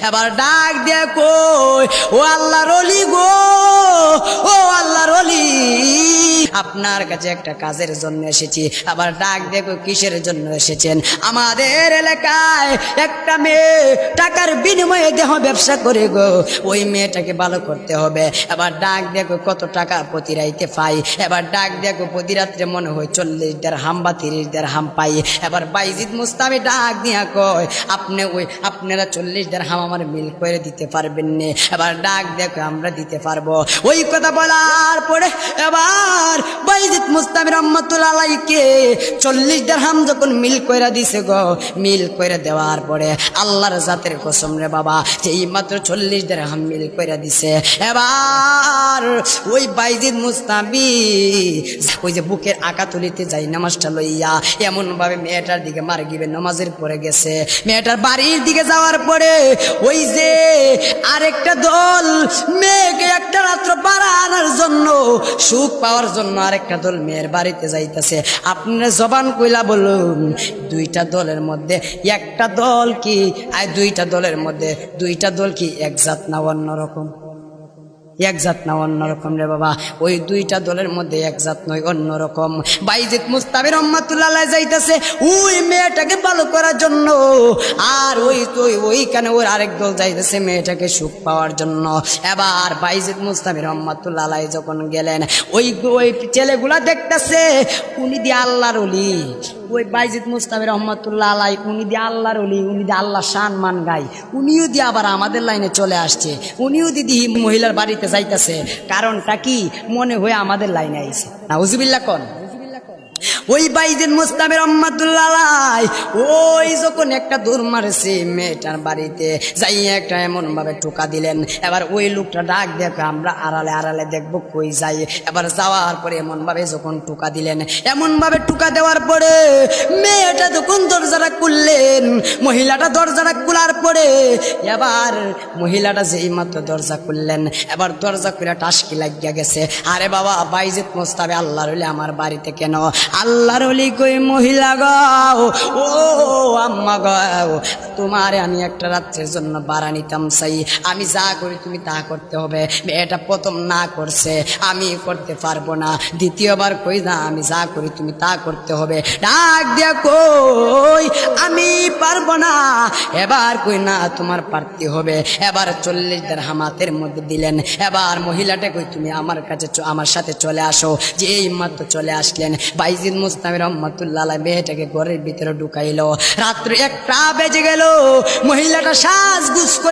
এবার ডাক দিয়ে কই, ও আল্লাহর ওলি গো, ও আল্লাহর ওলি, আপনার কাছে একটা কাজের জন্য এসেছি। আবার ডাক দেখো কিসের জন্য এসেছেন? আমাদের এলাকায় একটা মেয়ে টাকার বিনিময়ে দেহ ব্যবসা করে গো, ওই মেয়েটাকে ভালো করতে হবে। এবার ডাক দেখো কত টাকা প্রতি রাইতে পাই। এবার ডাক দেখো প্রতি রাত্রে মনে হয় 40 দিরহাম বা 30 দিরহাম পাই। এবার বাইজিদ মুস্তামি ডাক দিয়া কয়, আপনারা 40 দিরহাম আমার মিল করে দিতে পারবেন না? এবার ডাক দেখো আমরা দিতে পারবো। ওই কথা বলার পরে এবার বাইজিদ মুস্তামি রহমাতুল্লাহ আলাইহিকে 40 দিরহাম যখন মিল কইরা দিছে গো, মিল কইরা দেওয়ার পরে আল্লাহর জাতের কসম রে বাবা, যে এই মাত্র 40 দিরহাম মিল কইরা দিছে। এবার ওই বাইজিদ মুস্তামি ওই যে বুকের আকা তুলিতে যাই নামাজটা লইয়া এমন ভাবে মেয়েটার দিকে মার গিবে নামাজের পরে গেছে। মেয়েটার বাড়ির দিকে যাওয়ার পরে ওই যে আরেকটা দল মেয়েকে একটা রাত্র বাড়ানোর জন্য, সুখ পাওয়ার জন্য আরেকটা দল মেয়ের বাড়িতে যাইতেছে। আপনারা জবান কইলা বলুন, দুইটা দলের মধ্যে একটা দল কি আর দুইটা দলের মধ্যে দুইটা দল কি এক জাত না অন্যরকম? এক জাত না অন্যরকম রে বাবা। ওই দুইটা দলের মধ্যে এক জাত নয়, অন্যরকম। বাইজিদ মুস্তামি রহমাতুল্লাহ আলাইহি যাইতেছে ওই মেয়েটাকে ভালো করার জন্য, আর ওইখানে ওর আরেক দল যাইতেছে মেয়েটাকে সুখ পাওয়ার জন্য। এবার বাইজিদ মুস্তামি রহমাতুল্লাহ আলাইহি যখন গেলেন, ওই ছেলেগুলা দেখতেছে উনি দিয়ে আল্লাহর ওলি। ওই বাইজিদ মুস্তামি রহমাতুল্লাহ আলাইহি উনি দিয়ে আল্লাহর ওলি, উনি দিয়ে আল্লাহ শান মান গাই, উনিও দিয়ে আবার আমাদের লাইনে চলে আসছে। উনিও দিদি মহিলার বাড়িতে যাইতেছে, কারণটা কি মনে হয় আমাদের লাইনে আইছে। নাউজুবিল্লাহ কোন। ওই বাইজিদ মুস্তামি রহমাতুল্লাহ আলাইহি ওই যখন একটা দৌড় মারছে মেয়েটার বাড়িতে যাই একটা এমন ভাবে টোকা দিলেন। এবার ওই লোকটা ডাক দেখো আমরা আড়ালে আড়ালে দেখবো কই যাই। এবার যাওয়ার পরে এমন ভাবে যখন টোকা দিলেন, এমন ভাবে টোকা দেওয়ার পরে মেয়েটা যখন দরজাটা খুললেন, মহিলাটা দরজাটা খোলার পরে এবার মহিলাটা যেই মাত্র দরজা খুললেন, এবার দরজা খুলে টাসকি লাগিয়া গেছে। আরে বাবা বাইজিদ মুস্তামি আল্লাহর ওলি আমার বাড়িতে কেন? আল্লাহর ওলি কই মহিলা গাও, ও আম্মা গাও, তোমারে আমি একটা রাত্রের জন্য ভাড়া নিতাম চাই, আমি যা করি তুমি তা করতে হবে। মেয়েটা প্রথম না করছে, আমি করতে পারবো না। দ্বিতীয়বার কই না, আমি যা করি তুমি তা করতে হবে। ডাক দিয়া কই আমি পারবো না। এবার কই না তোমার পারতে হবে। এবার 40 দিরহাম হাতের মধ্যে দিলেন। এবার মহিলাটা কই তুমি আমার কাছে আমার সাথে চলে আসো। যে এই মাত্র চলে আসলেন বাইজিদ মুস্তামি রহমাতুল্লাহ আলাইহি মেয়েটাকে ঘরের ভিতরে ঢুকাইলো। রাত্রে 1টা বেজে গেল, মহিলাটা সাজগুজ